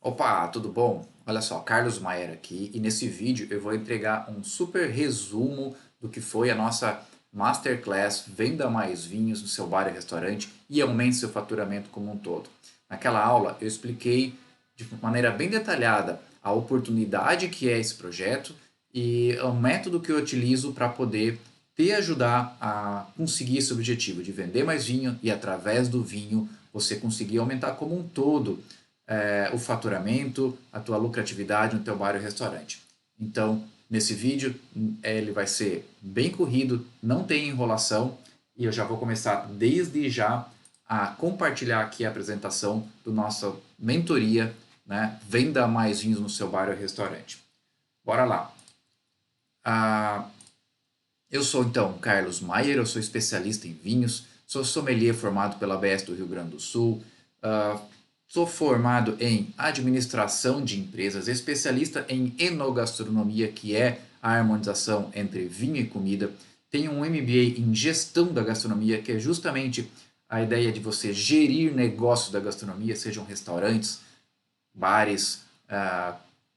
Opa, tudo bom? Olha só, Carlos Maier aqui e nesse vídeo eu vou entregar um super resumo do que foi a nossa Masterclass Venda Mais Vinhos no seu bar e restaurante e aumente seu faturamento como um todo. Naquela aula eu expliquei de maneira bem detalhada a oportunidade que é esse projeto e o método que eu utilizo para poder te ajudar a conseguir esse objetivo de vender mais vinho e através do vinho você conseguir aumentar como um todo o faturamento, a tua lucratividade no teu bar ou restaurante. Então, nesse vídeo, ele vai ser bem corrido, não tem enrolação, e eu já vou começar desde já a compartilhar aqui a apresentação do nossa mentoria, né? Venda mais vinhos no seu bar ou restaurante. Bora lá. Ah, eu sou então Carlos Maier, eu sou especialista em vinhos, sou sommelier formado pela ABS do Rio Grande do Sul, ah, sou formado em administração de empresas, especialista em enogastronomia, que é a harmonização entre vinho e comida. Tenho um MBA em gestão da gastronomia, que é justamente a ideia de você gerir negócios da gastronomia, sejam restaurantes, bares,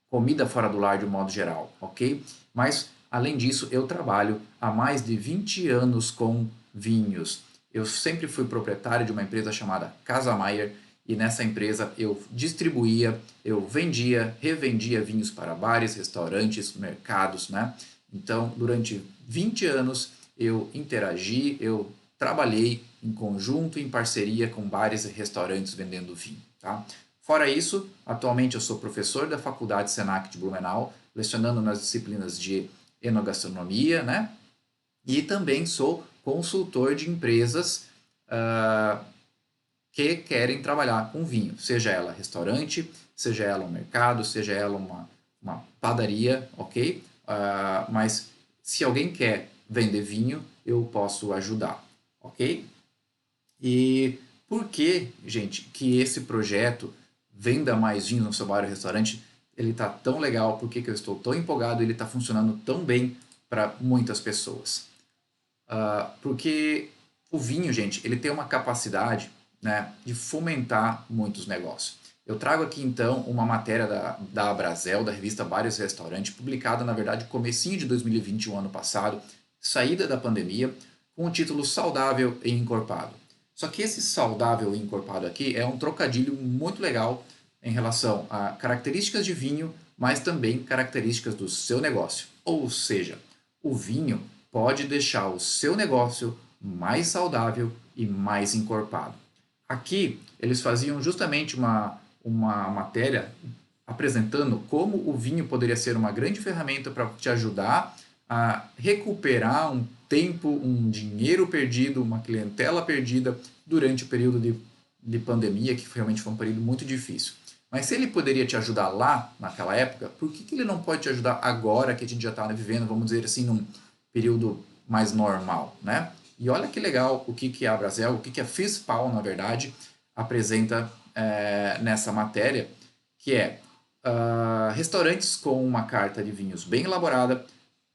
comida fora do lar de um modo geral, ok? Mas, além disso, eu trabalho há mais de 20 anos com vinhos. Eu sempre fui proprietário de uma empresa chamada Casa Maier e nessa empresa eu distribuía, eu vendia, revendia vinhos para bares, restaurantes, mercados, né? Então, durante 20 anos eu interagi, eu trabalhei em conjunto, em parceria com bares e restaurantes vendendo vinho, tá? Fora isso, atualmente eu sou professor da Faculdade Senac de Blumenau, lecionando nas disciplinas de enogastronomia, né? E também sou consultor de empresas que querem trabalhar com vinho, seja ela restaurante, seja ela um mercado, seja ela uma padaria, ok? Mas se alguém quer vender vinho, eu posso ajudar, ok? E por que, gente, que esse projeto Venda Mais Vinho no seu bar ou restaurante, ele tá tão legal, por que que eu estou tão empolgado, ele está funcionando tão bem para muitas pessoas? Porque o vinho, gente, ele tem uma capacidade, né, de fomentar muitos negócios. Eu trago aqui então uma matéria da Abrazel, da revista Bares e Restaurante, publicada na verdade comecinho de 2021, ano passado, saída da pandemia, com o título Saudável e Encorpado. Só que esse saudável e encorpado aqui é um trocadilho muito legal em relação a características de vinho, mas também características do seu negócio. Ou seja, o vinho pode deixar o seu negócio mais saudável e mais encorpado. Aqui eles faziam justamente uma matéria apresentando como o vinho poderia ser uma grande ferramenta para te ajudar a recuperar um tempo, um dinheiro perdido, uma clientela perdida durante o período de pandemia, que realmente foi um período muito difícil. Mas se ele poderia te ajudar lá, naquela época, por que ele não pode te ajudar agora que a gente já está vivendo, vamos dizer assim, num período mais normal, né? E olha que legal o que a Brasel, o que a FISPAL, na verdade, apresenta nessa matéria, que é restaurantes com uma carta de vinhos bem elaborada,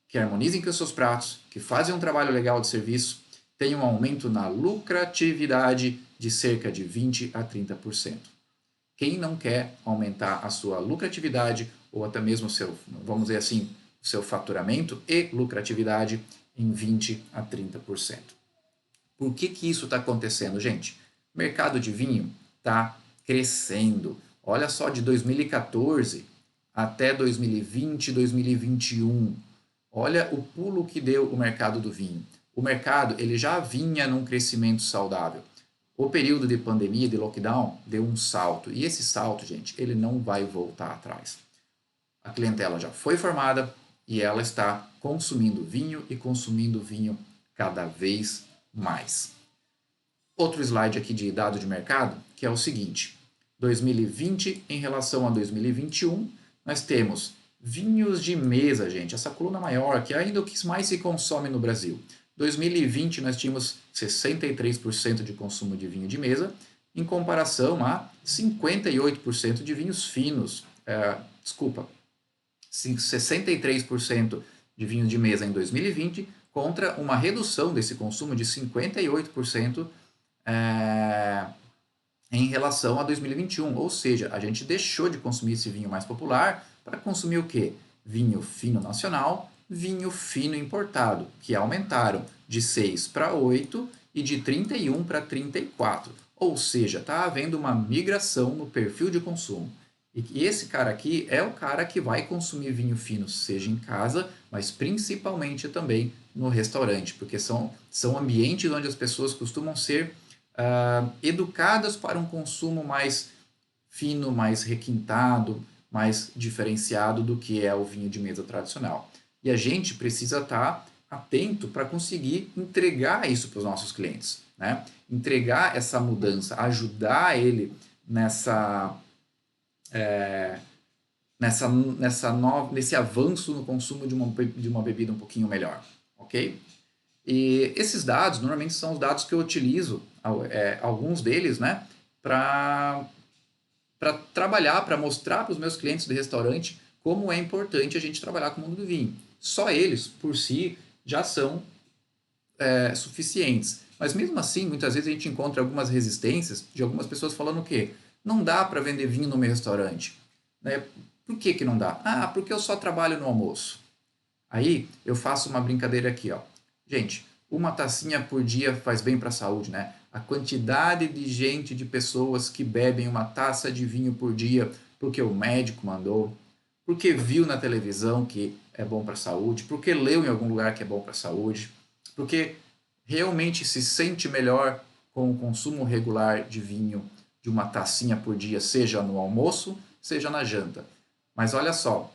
que harmonizem com os seus pratos, que fazem um trabalho legal de serviço, têm um aumento na lucratividade de cerca de 20 a 30%. Quem não quer aumentar a sua lucratividade ou até mesmo o seu, vamos dizer assim, o seu faturamento e lucratividade em 20 a 30%? Por que isso está acontecendo, gente? O mercado de vinho está crescendo. Olha só, de 2014 até 2020, 2021. Olha o pulo que deu o mercado do vinho. O mercado ele já vinha num crescimento saudável. O período de pandemia, de lockdown, deu um salto. E esse salto, gente, ele não vai voltar atrás. A clientela já foi formada e ela está consumindo vinho e consumindo vinho cada vez mais. Outro slide aqui de dado de mercado, que é o seguinte: 2020 em relação a 2021, nós temos vinhos de mesa, gente, essa coluna maior, que é ainda o que mais se consome no Brasil. 2020 nós tínhamos 63% de consumo de vinho de mesa, em comparação a 58% de vinhos finos. Desculpa, 63% de vinhos de mesa em 2020 contra uma redução desse consumo de 58% em relação a 2021, ou seja, a gente deixou de consumir esse vinho mais popular para consumir o quê? Vinho fino nacional, vinho fino importado, que aumentaram de 6 para 8 e de 31 para 34. Ou seja, está havendo uma migração no perfil de consumo. E esse cara aqui é o cara que vai consumir vinho fino, seja em casa, mas principalmente também no restaurante, porque são ambientes onde as pessoas costumam ser educadas para um consumo mais fino, mais requintado, mais diferenciado do que é o vinho de mesa tradicional. E a gente precisa estar atento para conseguir entregar isso para os nossos clientes, né? Entregar essa mudança, ajudar ele nessa nesse avanço no consumo de uma bebida um pouquinho melhor, ok? E esses dados, normalmente, são os dados que eu utilizo, alguns deles, né, para trabalhar, para mostrar para os meus clientes de restaurante como é importante a gente trabalhar com o mundo do vinho. Só eles, por si, já são suficientes. Mas mesmo assim, muitas vezes a gente encontra algumas resistências de algumas pessoas falando o quê? Não dá para vender vinho no meu restaurante. Né? Por que, que não dá? Ah, porque eu só trabalho no almoço. Aí eu faço uma brincadeira aqui, ó. Gente, uma tacinha por dia faz bem para a saúde, né? A quantidade de gente, de pessoas que bebem uma taça de vinho por dia porque o médico mandou, porque viu na televisão que é bom para a saúde, porque leu em algum lugar que é bom para a saúde, porque realmente se sente melhor com o consumo regular de vinho de uma tacinha por dia, seja no almoço, seja na janta. Mas olha só,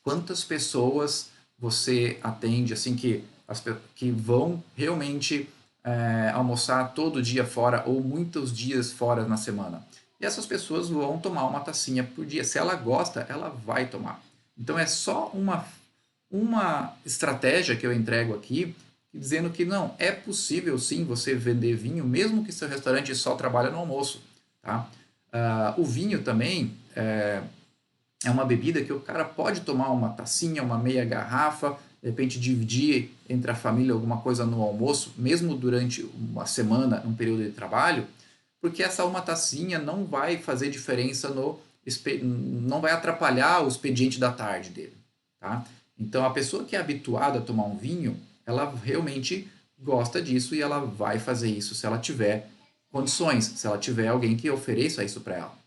quantas pessoas você atende assim que vão realmente almoçar todo dia fora ou muitos dias fora na semana. E essas pessoas vão tomar uma tacinha por dia. Se ela gosta, ela vai tomar. Então é só uma estratégia que eu entrego aqui, dizendo que não, é possível sim você vender vinho, mesmo que seu restaurante só trabalhe no almoço. Tá? O vinho também é uma bebida que o cara pode tomar uma tacinha, uma meia garrafa, de repente dividir entre a família alguma coisa no almoço, mesmo durante uma semana, um período de trabalho, porque essa uma tacinha não vai fazer diferença não vai atrapalhar o expediente da tarde dele, tá? Então a pessoa que é habituada a tomar um vinho, ela realmente gosta disso e ela vai fazer isso se ela tiver condições, se ela tiver alguém que ofereça isso para ela.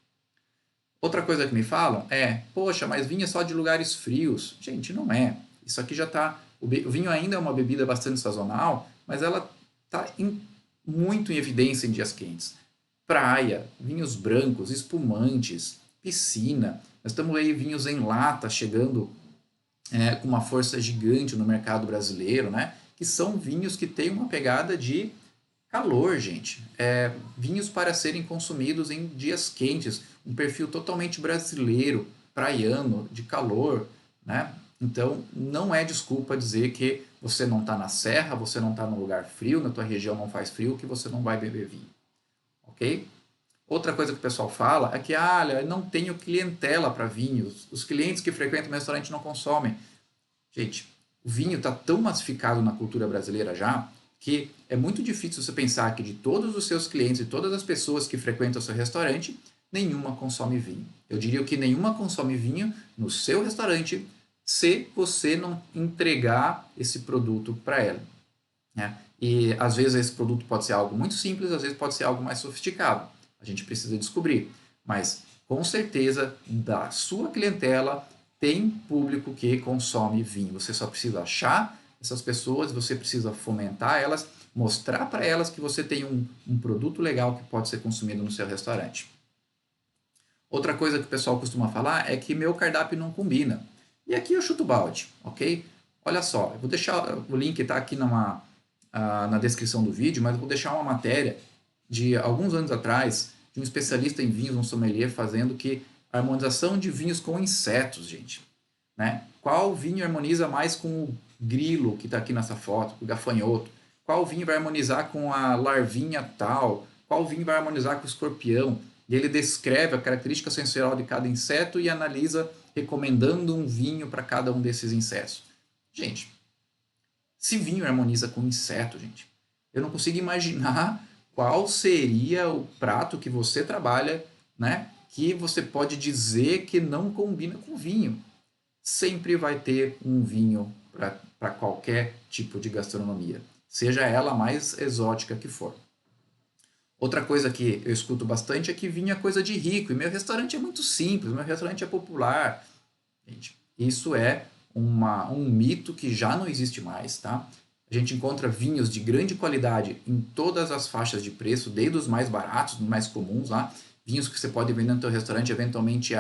Outra coisa que me falam é, poxa, mas vinho é só de lugares frios. Gente, não é. Isso aqui já está. O vinho ainda é uma bebida bastante sazonal, mas ela está muito em evidência em dias quentes. Praia, vinhos brancos, espumantes, piscina. Nós estamos aí vinhos em lata chegando com uma força gigante no mercado brasileiro, né? Que são vinhos que têm uma pegada de calor, gente. Vinhos para serem consumidos em dias quentes, um perfil totalmente brasileiro, praiano, de calor, né? Então, não é desculpa dizer que você não está na serra, você não está num lugar frio, na tua região não faz frio, que você não vai beber vinho, ok? Outra coisa que o pessoal fala é que, olha, eu não tenho clientela para vinhos, os clientes que frequentam o restaurante não consomem. Gente, o vinho está tão massificado na cultura brasileira já que é muito difícil você pensar que de todos os seus clientes e todas as pessoas que frequentam o seu restaurante, nenhuma consome vinho. Eu diria que nenhuma consome vinho no seu restaurante se você não entregar esse produto para ela. Né? E às vezes esse produto pode ser algo muito simples, às vezes pode ser algo mais sofisticado. A gente precisa descobrir. Mas com certeza, da sua clientela, tem público que consome vinho. Você só precisa achar essas pessoas, você precisa fomentar elas, mostrar para elas que você tem um produto legal que pode ser consumido no seu restaurante. Outra coisa que o pessoal costuma falar é que meu cardápio não combina. E aqui eu chuto balde, ok? Olha só, eu vou deixar o link tá aqui na descrição do vídeo, mas eu vou deixar uma matéria de alguns anos atrás de um especialista em vinhos, um sommelier, fazendo que a harmonização de vinhos com insetos, gente. Né? Qual vinho harmoniza mais com o grilo que está aqui nessa foto, com o gafanhoto? Qual vinho vai harmonizar com a larvinha tal? Qual vinho vai harmonizar com o escorpião? E ele descreve a característica sensorial de cada inseto e analisa, recomendando um vinho para cada um desses insetos. Gente, se vinho harmoniza com inseto, gente, eu não consigo imaginar qual seria o prato que você trabalha, né, que você pode dizer que não combina com vinho. Sempre vai ter um vinho para qualquer tipo de gastronomia, seja ela a mais exótica que for. Outra coisa que eu escuto bastante é que vinho é coisa de rico, e meu restaurante é muito simples, meu restaurante é popular. Gente, isso é um mito que já não existe mais, tá? A gente encontra vinhos de grande qualidade em todas as faixas de preço, desde os mais baratos, dos mais comuns lá, vinhos que você pode vender no seu restaurante eventualmente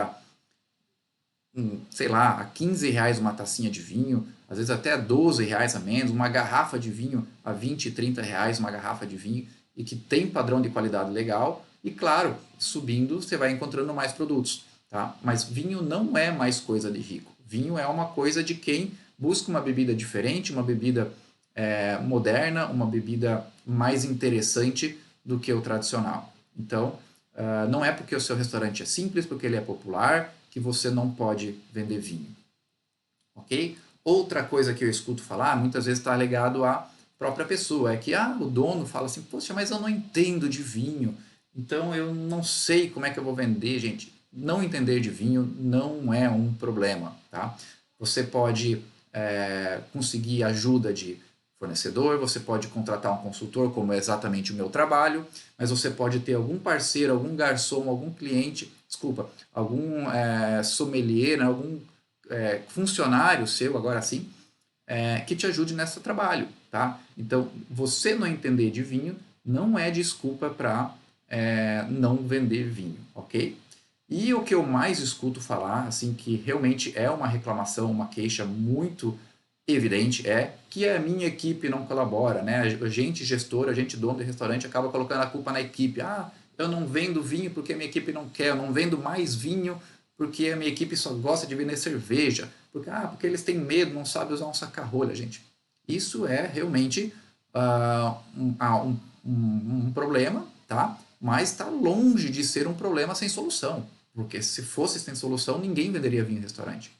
sei lá, a R$ 15 uma tacinha de vinho, às vezes até R$ 12 a menos, uma garrafa de vinho a 20, R$ 30 uma garrafa de vinho, e que tem padrão de qualidade legal, e claro, subindo você vai encontrando mais produtos, tá? Mas vinho não é mais coisa de rico, vinho é uma coisa de quem busca uma bebida diferente, uma bebida moderna, uma bebida mais interessante do que o tradicional. Então, não é porque o seu restaurante é simples, porque ele é popular, que você não pode vender vinho. Ok? Outra coisa que eu escuto falar, muitas vezes está ligado à própria pessoa, é que o dono fala assim, poxa, mas eu não entendo de vinho, então eu não sei como é que eu vou vender, gente. Não entender de vinho não é um problema, tá? Você pode conseguir ajuda de fornecedor, você pode contratar um consultor, como é exatamente o meu trabalho, mas você pode ter algum parceiro, algum garçom, algum cliente, desculpa, algum sommelier, né, algum funcionário seu, agora sim, que te ajude nesse trabalho, tá? Então, você não entender de vinho não é desculpa para não vender vinho, ok? E o que eu mais escuto falar, assim, que realmente é uma reclamação, uma queixa muito evidente, é que a minha equipe não colabora, né? A gente gestor, a gente dono de restaurante acaba colocando a culpa na equipe. Eu não vendo vinho porque a minha equipe não quer, eu não vendo mais vinho porque a minha equipe só gosta de vender cerveja, porque eles têm medo, não sabem usar um saca-rolha, gente. Isso é realmente um problema, tá? Mas está longe de ser um problema sem solução. Porque se fosse sem solução, ninguém venderia vinho em restaurante.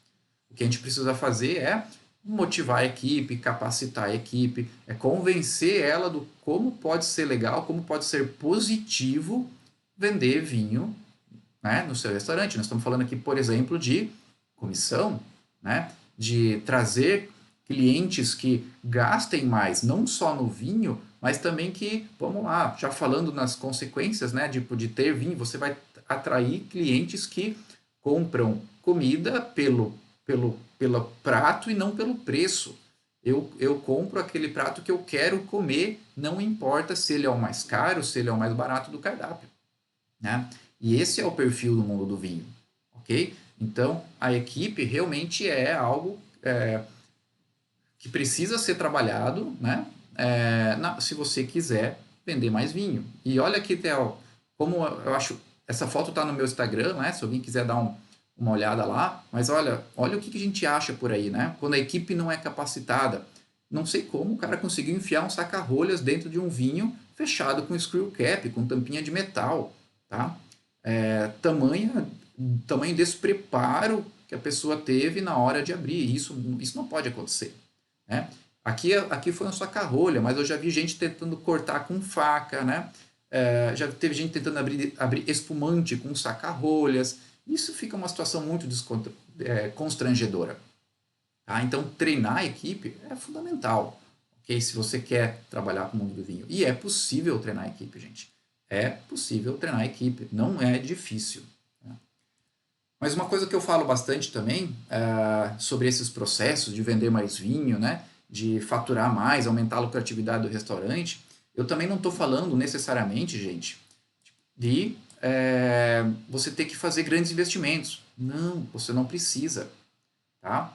O que a gente precisa fazer é motivar a equipe, capacitar a equipe, é convencer ela do como pode ser legal, como pode ser positivo vender vinho, né, no seu restaurante. Nós estamos falando aqui, por exemplo, de comissão, né, de trazer clientes que gastem mais, não só no vinho, mas também que, vamos lá, já falando nas consequências, né, de ter vinho, você vai atrair clientes que compram comida pelo prato e não pelo preço. Eu compro aquele prato que eu quero comer, não importa se ele é o mais caro, se ele é o mais barato do cardápio, né? E esse é o perfil do mundo do vinho, ok? Então, a equipe realmente é algo que precisa ser trabalhado, né? Se você quiser vender mais vinho. E olha aqui, Theo, como eu acho... Essa foto está no meu Instagram, né? Se alguém quiser dar uma olhada lá. Mas olha o que a gente acha por aí, né? Quando a equipe não é capacitada. Não sei como o cara conseguiu enfiar um saca-rolhas dentro de um vinho fechado com screw cap, com tampinha de metal, tá? Tamanho despreparo que a pessoa teve na hora de abrir. Isso não pode acontecer, né? Aqui foi um saca-rolha, mas eu já vi gente tentando cortar com faca, né? Já teve gente tentando abrir espumante com saca-rolhas. Isso fica uma situação muito constrangedora. Tá? Então, treinar a equipe é fundamental, okay? Se você quer trabalhar com o mundo do vinho. E é possível treinar a equipe, gente. É possível treinar a equipe, não é difícil. Né? Mas uma coisa que eu falo bastante também sobre esses processos de vender mais vinho, né? De faturar mais, aumentar a lucratividade do restaurante, eu também não estou falando necessariamente, gente, de você ter que fazer grandes investimentos. Não, você não precisa. Tá?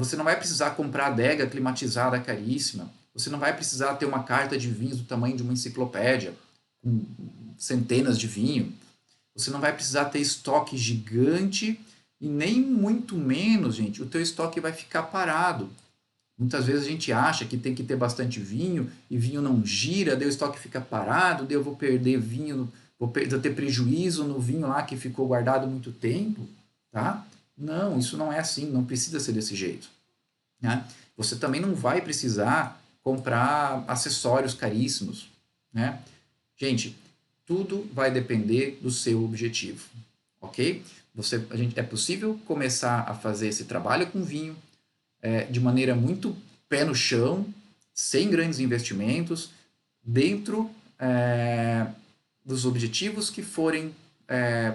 Você não vai precisar comprar adega climatizada caríssima. Você não vai precisar ter uma carta de vinhos do tamanho de uma enciclopédia, com centenas de vinhos. Você não vai precisar ter estoque gigante e nem muito menos, gente, o teu estoque vai ficar parado. Muitas vezes a gente acha que tem que ter bastante vinho e vinho não gira, daí o estoque fica parado, daí eu vou perder vinho, vou ter prejuízo no vinho lá que ficou guardado muito tempo, tá? Não, isso não é assim, não precisa ser desse jeito, né? Você também não vai precisar comprar acessórios caríssimos, né? Gente, tudo vai depender do seu objetivo, ok? É possível começar a fazer esse trabalho com vinho de maneira muito pé no chão, sem grandes investimentos, dentro dos objetivos que forem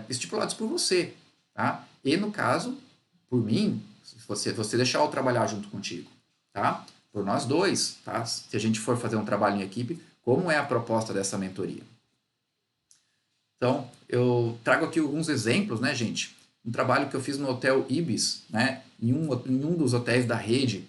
estipulados por você, tá? E no caso, por mim, se você deixar eu trabalhar junto contigo, tá? Por nós dois, tá? Se a gente for fazer um trabalho em equipe, como é a proposta dessa mentoria? Então, eu trago aqui alguns exemplos, né, gente? Um trabalho que eu fiz no Hotel Ibis, né? Em um dos hotéis da rede.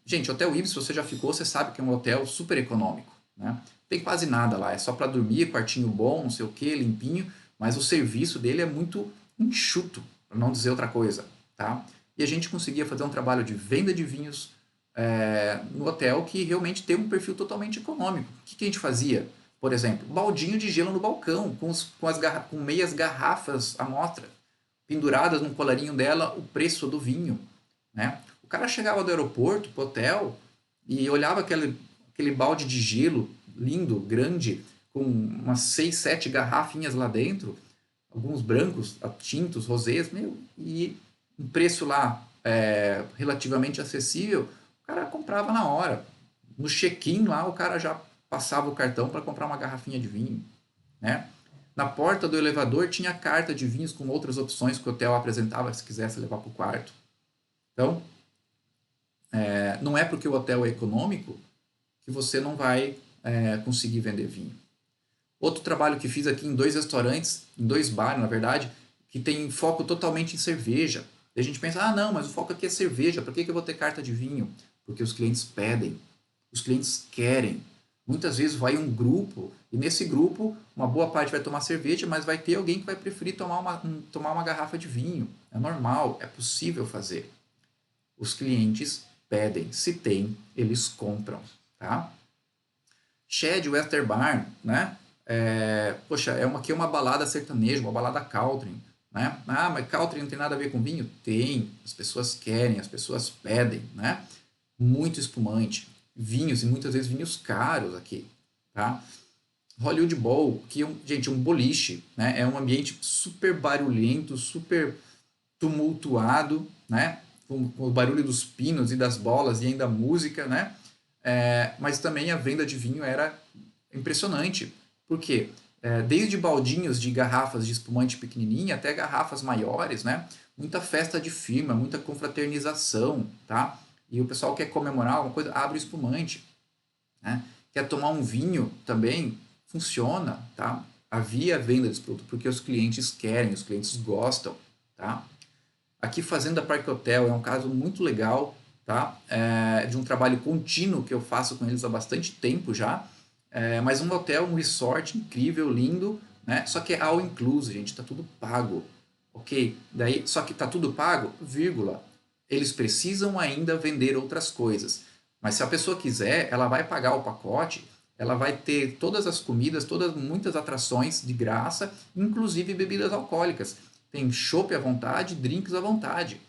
Gente, Hotel Ibis, se você já ficou, você sabe que é um hotel super econômico, né? Tem quase nada lá, é só para dormir, quartinho bom, não sei o que, limpinho, mas o serviço dele é muito enxuto, para não dizer outra coisa, tá? E a gente conseguia fazer um trabalho de venda de vinhos no hotel que realmente tem um perfil totalmente econômico. O que a gente fazia? Por exemplo, baldinho de gelo no balcão, com meias garrafas à mostra, penduradas num colarinho dela o preço do vinho, né? O cara chegava do aeroporto pro hotel e olhava aquele balde de gelo lindo, grande, com umas 6, 7 garrafinhas lá dentro, alguns brancos, tintos, rosés, meu, e um preço lá relativamente acessível, o cara comprava na hora. No check-in lá, o cara já passava o cartão para comprar uma garrafinha de vinho, né? Na porta do elevador tinha carta de vinhos com outras opções que o hotel apresentava se quisesse levar para o quarto. Então, não é porque o hotel é econômico que você não vai conseguir vender vinho. Outro trabalho que fiz aqui em 2 restaurantes, em 2 bares, na verdade, que tem foco totalmente em cerveja. E a gente pensa, ah, não, mas o foco aqui é cerveja, por que eu vou ter carta de vinho? Porque os clientes pedem, os clientes querem. Muitas vezes vai um grupo, e nesse grupo, uma boa parte vai tomar cerveja, mas vai ter alguém que vai preferir tomar uma garrafa de vinho. É normal, é possível fazer. Os clientes pedem, se tem, eles compram, tá? Shed Westerbarn, né? Poxa, aqui é uma balada sertaneja, uma balada country, né? Ah, mas country não tem nada a ver com vinho? Tem, as pessoas querem, as pessoas pedem, né? Muito espumante, vinhos e muitas vezes vinhos caros aqui, tá? Hollywood Bowl, que gente, um boliche, né? É um ambiente super barulhento, super tumultuado, né? Com o barulho dos pinos e das bolas e ainda a música, né? Mas também a venda de vinho era impressionante. Por quê? Desde baldinhos de garrafas de espumante pequenininha até garrafas maiores, né? Muita festa de firma, muita confraternização, tá? E o pessoal quer comemorar alguma coisa, abre o espumante, né? Quer tomar um vinho também, funciona, tá? Havia venda desse produto porque os clientes querem, os clientes gostam, tá? Aqui Fazenda Parque Hotel é um caso muito legal, tá? De um trabalho contínuo que eu faço com eles há bastante tempo já. Mas um hotel, um resort incrível, lindo, né? Só que é all inclusive, gente, tá tudo pago, ok? Daí, só que tá tudo pago, vírgula. Eles precisam ainda vender outras coisas. Mas se a pessoa quiser, ela vai pagar o pacote, ela vai ter todas as comidas, muitas atrações de graça, inclusive bebidas alcoólicas. Tem chopp à vontade, drinks à vontade.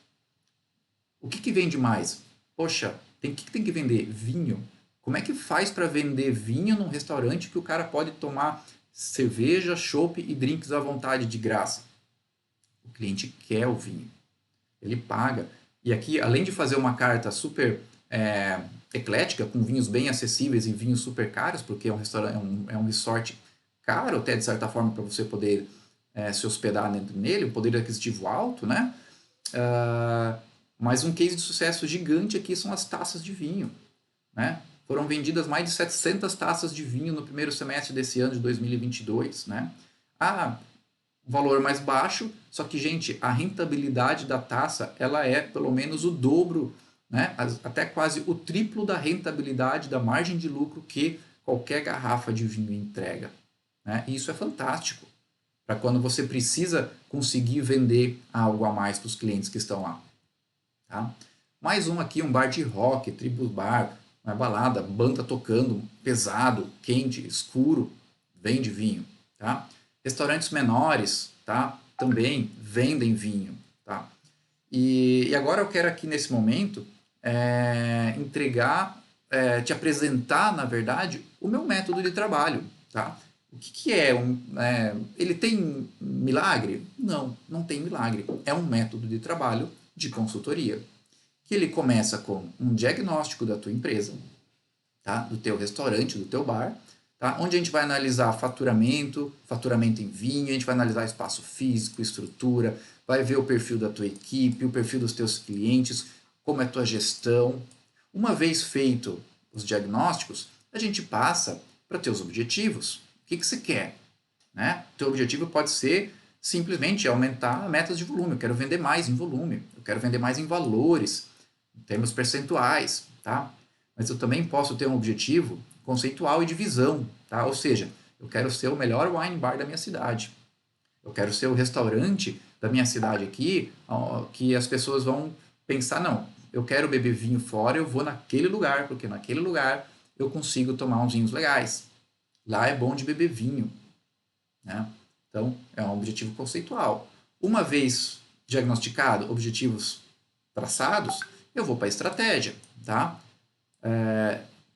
O que vende mais? Poxa, que tem que vender? Vinho. Como é que faz para vender vinho num restaurante que o cara pode tomar cerveja, chopp e drinks à vontade de graça? O cliente quer o vinho. Ele paga. E aqui, além de fazer uma carta super eclética, com vinhos bem acessíveis e vinhos super caros, porque é um restaurante, é um resort caro até de certa forma para você poder se hospedar nele, um poder aquisitivo alto, né? Mas um case de sucesso gigante aqui são as taças de vinho, né? Foram vendidas mais de 700 taças de vinho no primeiro semestre desse ano de 2022, né? Ah, valor mais baixo, só que, gente, a rentabilidade da taça, ela é pelo menos o dobro, né? Até quase o triplo da rentabilidade da margem de lucro que qualquer garrafa de vinho entrega, né? E isso é fantástico para quando você precisa conseguir vender algo a mais para os clientes que estão lá. Tá? Mais um aqui, um bar de rock, Tribus Bar, uma balada, banda tocando, pesado, quente, escuro, vende vinho. Tá? Restaurantes menores, tá? Também vendem vinho. Tá? E agora eu quero aqui nesse momento entregar, te apresentar, na verdade, o meu método de trabalho. tá? O que é ele tem milagre? Não, não tem milagre. É um método de trabalho de consultoria, que ele começa com um diagnóstico da tua empresa, tá? Do teu restaurante, do teu bar, tá? Onde a gente vai analisar faturamento, faturamento em vinho, a gente vai analisar espaço físico, estrutura, vai ver o perfil da tua equipe, o perfil dos teus clientes, como é a tua gestão. Uma vez feito os diagnósticos, a gente passa para teus objetivos. O que você quer? Né? O teu objetivo pode ser simplesmente aumentar metas de volume. Eu quero vender mais em volume, eu quero vender mais em valores, em termos percentuais, tá? Mas eu também posso ter um objetivo conceitual e de visão, tá? Ou seja, eu quero ser o melhor wine bar da minha cidade. Eu quero ser o restaurante da minha cidade aqui, que as pessoas vão pensar, não, eu quero beber vinho fora, eu vou naquele lugar, porque naquele lugar eu consigo tomar uns vinhos legais. Lá é bom de beber vinho, né? Então, é um objetivo conceitual. Uma vez diagnosticado, objetivos traçados, eu vou para a estratégia, tá?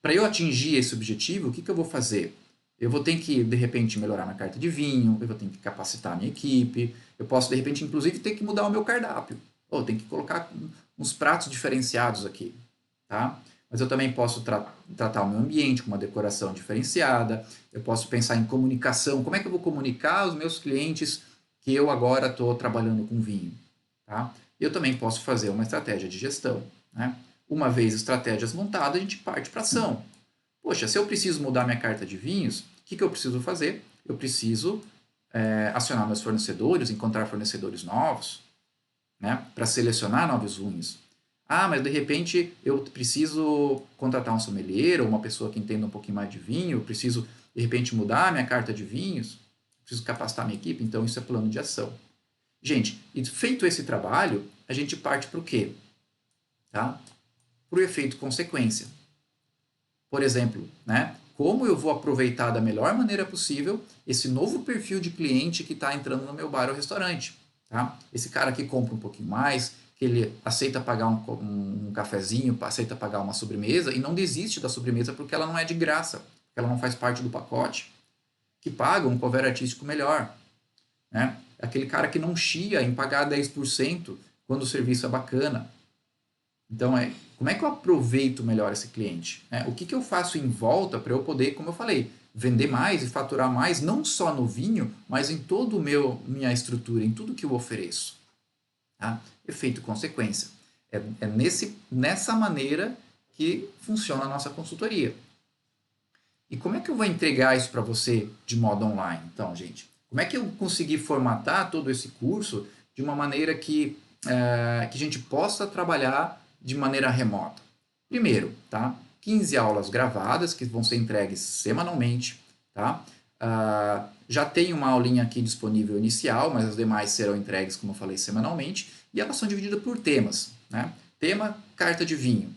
Para eu atingir esse objetivo, o que eu vou fazer? Eu vou ter que, de repente, melhorar minha carta de vinho, eu vou ter que capacitar a minha equipe, eu posso, de repente, inclusive, ter que mudar o meu cardápio. Ou tem que colocar uns pratos diferenciados aqui, tá? Mas eu também posso tratar o meu ambiente com uma decoração diferenciada, eu posso pensar em comunicação, como é que eu vou comunicar aos meus clientes que eu agora estou trabalhando com vinho, tá? Eu também posso fazer uma estratégia de gestão, né? Uma vez estratégias montadas, a gente parte para ação. Poxa, se eu preciso mudar minha carta de vinhos, o que eu preciso fazer? Eu preciso acionar meus fornecedores, encontrar fornecedores novos, né, para selecionar novos vinhos. Ah, mas de repente eu preciso contratar um sommelier ou uma pessoa que entenda um pouquinho mais de vinho, eu preciso de repente mudar minha carta de vinhos, preciso capacitar minha equipe, então isso é plano de ação. Gente, e feito esse trabalho, a gente parte para o quê? Tá? Para o efeito consequência. Por exemplo, né? Como eu vou aproveitar da melhor maneira possível esse novo perfil de cliente que está entrando no meu bar ou restaurante. Tá? Esse cara que compra um pouquinho mais, que ele aceita pagar um cafezinho, aceita pagar uma sobremesa e não desiste da sobremesa porque ela não é de graça, porque ela não faz parte do pacote, que paga um cover artístico melhor. Né? Aquele cara que não chia em pagar 10% quando o serviço é bacana. Então, como é que eu aproveito melhor esse cliente? Né? O que eu faço em volta para eu poder, como eu falei, vender mais e faturar mais, não só no vinho, mas em toda a minha estrutura, em tudo que eu ofereço. Tá? Efeito consequência. É nessa maneira que funciona a nossa consultoria. E como é que eu vou entregar isso para você de modo online? Então, gente, como é que eu consegui formatar todo esse curso de uma maneira que a gente possa trabalhar de maneira remota? Primeiro, tá? 15 aulas gravadas que vão ser entregues semanalmente, tá? Já tem uma aulinha aqui disponível inicial, mas as demais serão entregues, como eu falei, semanalmente, e elas são divididas por temas, né? Tema, carta de vinho.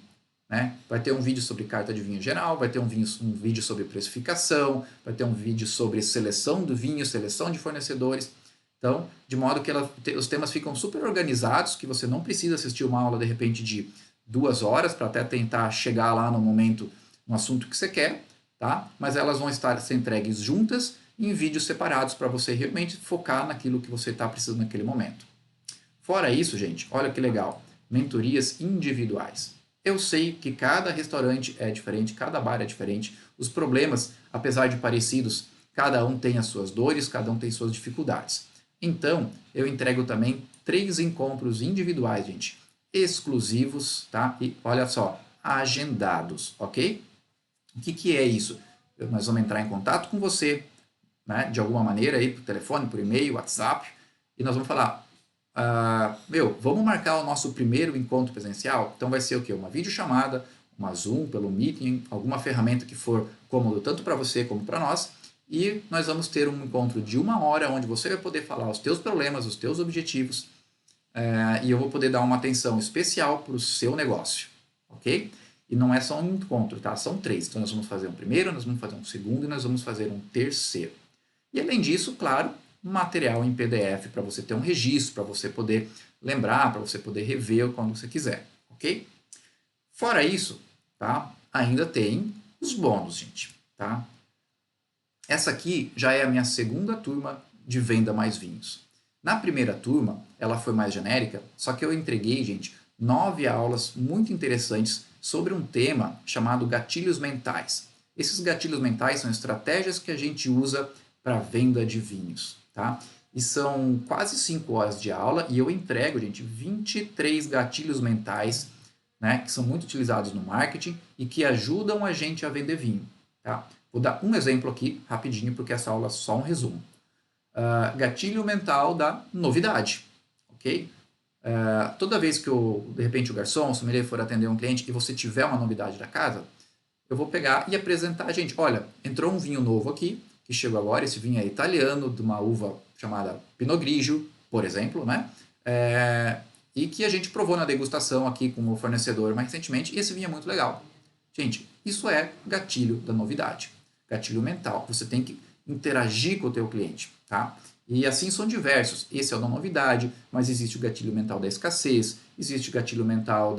Né? Vai ter um vídeo sobre carta de vinho geral, vai ter um vídeo sobre precificação, vai ter um vídeo sobre seleção do vinho, seleção de fornecedores. Então, de modo que os temas ficam super organizados, que você não precisa assistir uma aula de repente de 2 horas para até tentar chegar lá no momento, no assunto que você quer, tá? Mas elas vão ser entregues juntas em vídeos separados para você realmente focar naquilo que você está precisando naquele momento. Fora isso, gente, olha que legal, mentorias individuais. Eu sei que cada restaurante é diferente, cada bar é diferente. Os problemas, apesar de parecidos, cada um tem as suas dores, cada um tem suas dificuldades. Então, eu entrego também 3 encontros individuais, gente, exclusivos, tá? E olha só, agendados, ok? O que é isso? Nós vamos entrar em contato com você, né, de alguma maneira, aí, por telefone, por e-mail, WhatsApp, e nós vamos falar, vamos marcar o nosso primeiro encontro presencial? Então vai ser o quê? Uma videochamada, uma Zoom, pelo Meeting, alguma ferramenta que for cômodo tanto para você como para nós, e nós vamos ter um encontro de 1 hora onde você vai poder falar os teus problemas, os teus objetivos, e eu vou poder dar uma atenção especial para o seu negócio, ok? E não é só um encontro, tá? São 3. Então nós vamos fazer um primeiro, nós vamos fazer um segundo e nós vamos fazer um terceiro. E além disso, claro, material em PDF para você ter um registro, para você poder lembrar, para você poder rever quando você quiser, ok? Fora isso, tá? Ainda tem os bônus, gente, tá? Essa aqui já é a minha segunda turma de Venda Mais Vinhos. Na primeira turma, ela foi mais genérica, só que eu entreguei, gente, 9 aulas muito interessantes sobre um tema chamado gatilhos mentais. Esses gatilhos mentais são estratégias que a gente usa para venda de vinhos, tá? E são quase 5 horas de aula e eu entrego, gente, 23 gatilhos mentais, né, que são muito utilizados no marketing e que ajudam a gente a vender vinho, tá? Vou dar um exemplo aqui, rapidinho, porque essa aula é só um resumo. Gatilho mental da novidade, ok? Toda vez que de repente o garçom, o sommelier for atender um cliente e você tiver uma novidade da casa, eu vou pegar e apresentar a gente. Olha, entrou um vinho novo aqui, que chegou agora, esse vinho é italiano, de uma uva chamada Pinot Grigio, por exemplo, né? E que a gente provou na degustação aqui com o fornecedor mais recentemente, e esse vinho é muito legal. Gente, isso é gatilho da novidade, gatilho mental. Você tem que interagir com o teu cliente, tá? E assim são diversos. Esse é o da novidade, mas existe o gatilho mental da escassez, existe o gatilho mental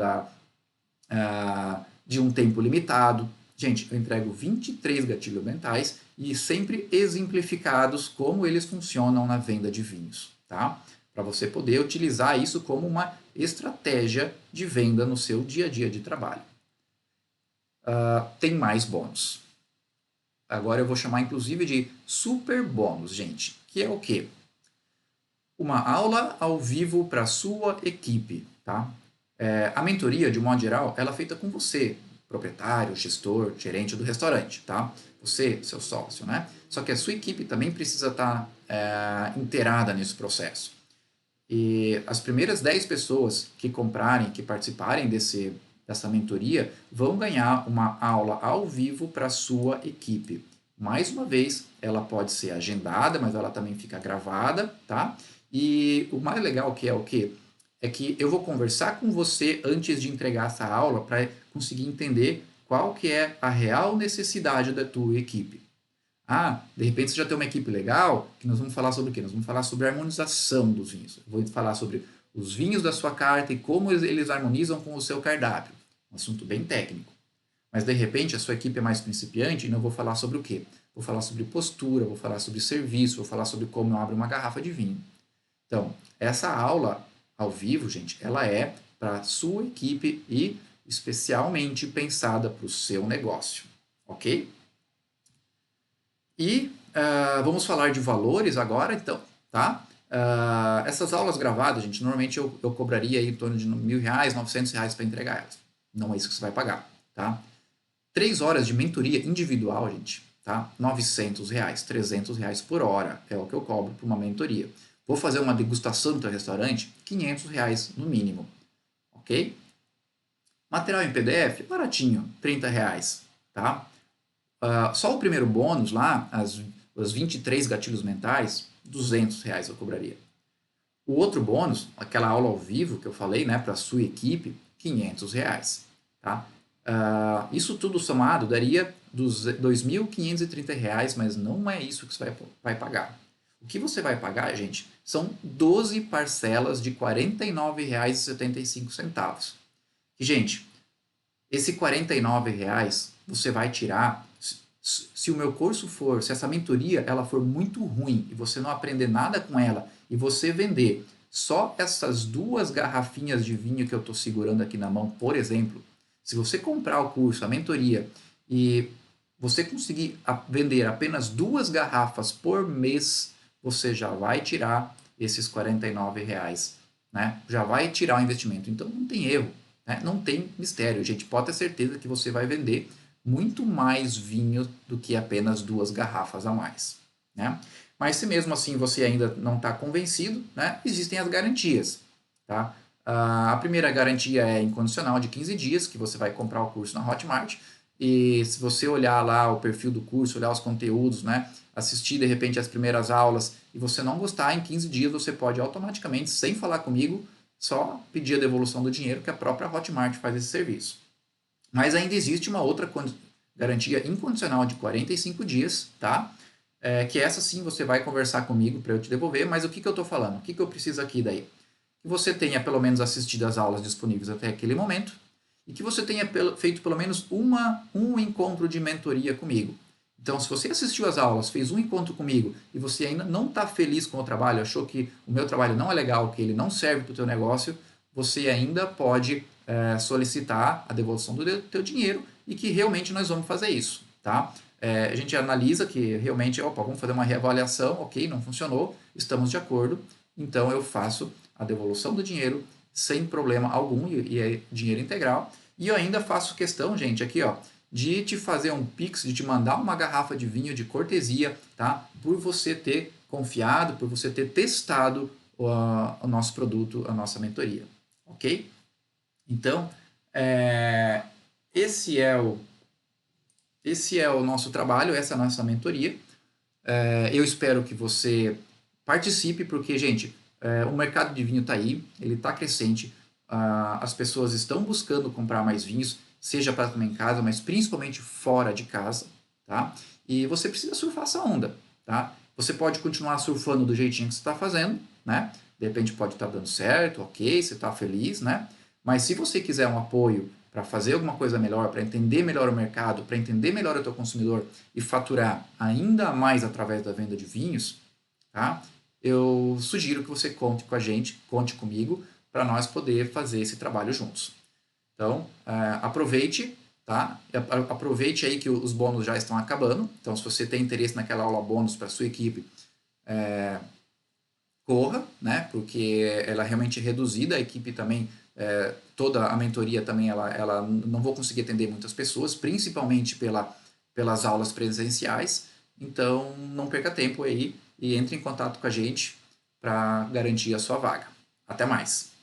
de um tempo limitado. Gente, eu entrego 23 gatilhos mentais e sempre exemplificados como eles funcionam na venda de vinhos, tá? Para você poder utilizar isso como uma estratégia de venda no seu dia a dia de trabalho. Tem mais bônus. Agora eu vou chamar inclusive de super bônus, gente. Que é o quê? Uma aula ao vivo para a sua equipe, tá? A mentoria, de modo geral, ela é feita com você, proprietário, gestor, gerente do restaurante, tá? Você, seu sócio, né? Só que a sua equipe também precisa estar inteirada nesse processo. E as primeiras 10 pessoas que comprarem, que participarem dessa mentoria, vão ganhar uma aula ao vivo para a sua equipe. Mais uma vez, ela pode ser agendada, mas ela também fica gravada, tá? E o mais legal que é o quê? É que eu vou conversar com você antes de entregar essa aula para conseguir entender qual que é a real necessidade da tua equipe. De repente você já tem uma equipe legal, que nós vamos falar sobre o quê? Nós vamos falar sobre a harmonização dos vinhos. Eu vou falar sobre os vinhos da sua carta e como eles harmonizam com o seu cardápio. Um assunto bem técnico. Mas de repente a sua equipe é mais principiante e não vou falar sobre o quê? Vou falar sobre postura, vou falar sobre serviço, vou falar sobre como eu abro uma garrafa de vinho. Então, essa aula ao vivo, gente, ela é para a sua equipe e especialmente pensada para o seu negócio, ok? E vamos falar de valores agora, então, tá? Essas aulas gravadas, gente, normalmente eu cobraria aí em torno de R$ 1.000, R$ 900 para entregar elas. Não é isso que você vai pagar, tá? 3 horas de mentoria individual, gente, tá? R$ 900, R$ 300 por hora é o que eu cobro por uma mentoria. Vou fazer uma degustação no teu restaurante, R$ 500 no mínimo, ok? Material em PDF, baratinho, R$ 30, tá? Só o primeiro bônus lá, os 23 gatilhos mentais, R$ 200 eu cobraria. O outro bônus, aquela aula ao vivo que eu falei, né, para a sua equipe, R$ 500, tá? Isso tudo somado daria R$ 2.530, mas não é isso que você vai pagar. O que você vai pagar, gente, são 12 parcelas de R$ 49,75. E, gente, esse R$ 49 você vai tirar se o meu curso for, se essa mentoria ela for muito ruim e você não aprender nada com ela e você vender só essas 2 garrafinhas de vinho que eu estou segurando aqui na mão, por exemplo, se você comprar o curso, a mentoria, e você conseguir vender apenas 2 garrafas por mês, você já vai tirar esses R$ 49, né? Já vai tirar o investimento. Então não tem erro, né? Não tem mistério. A gente pode ter certeza que você vai vender muito mais vinho do que apenas 2 garrafas a mais, né? Mas se mesmo assim você ainda não está convencido, né, existem as garantias, tá? A primeira garantia é incondicional de 15 dias, que você vai comprar o curso na Hotmart, e se você olhar lá o perfil do curso, olhar os conteúdos, né, assistir de repente as primeiras aulas e você não gostar, em 15 dias você pode automaticamente, sem falar comigo, só pedir a devolução do dinheiro, que a própria Hotmart faz esse serviço. Mas ainda existe uma outra garantia incondicional de 45 dias, tá? Que essa sim você vai conversar comigo para eu te devolver, mas o que eu estou falando? O que eu preciso aqui daí? Que você tenha pelo menos assistido as aulas disponíveis até aquele momento e que você tenha feito pelo menos um encontro de mentoria comigo. Então, se você assistiu às aulas, fez um encontro comigo e você ainda não está feliz com o trabalho, achou que o meu trabalho não é legal, que ele não serve para o teu negócio, você ainda pode solicitar a devolução do teu dinheiro e que realmente nós vamos fazer isso, tá? A gente analisa que realmente, opa, vamos fazer uma reavaliação, ok, não funcionou, estamos de acordo, então eu faço a devolução do dinheiro sem problema algum e é dinheiro integral. E eu ainda faço questão, gente, aqui ó, de te fazer um Pix, de te mandar uma garrafa de vinho de cortesia, tá? Por você ter confiado, por você ter testado o nosso produto, a nossa mentoria, ok? Então, esse é o nosso trabalho, essa é a nossa mentoria. Eu espero que você participe, porque, gente, o mercado de vinho está aí, ele está crescente, as pessoas estão buscando comprar mais vinhos, seja para comer em casa, mas principalmente fora de casa, tá? E você precisa surfar essa onda, tá? Você pode continuar surfando do jeitinho que você está fazendo, né? De repente pode estar dando certo, ok, você está feliz, né? Mas se você quiser um apoio para fazer alguma coisa melhor, para entender melhor o mercado, para entender melhor o teu consumidor e faturar ainda mais através da venda de vinhos, tá? Eu sugiro que você conte com a gente, conte comigo, para nós poder fazer esse trabalho juntos. Então, aproveite, tá? Aproveite aí que os bônus já estão acabando. Então, se você tem interesse naquela aula bônus para sua equipe, corra, né? Porque ela é realmente reduzida, a equipe também, toda a mentoria também, ela não vou conseguir atender muitas pessoas, principalmente pelas aulas presenciais. Então, não perca tempo aí e entre em contato com a gente para garantir a sua vaga. Até mais!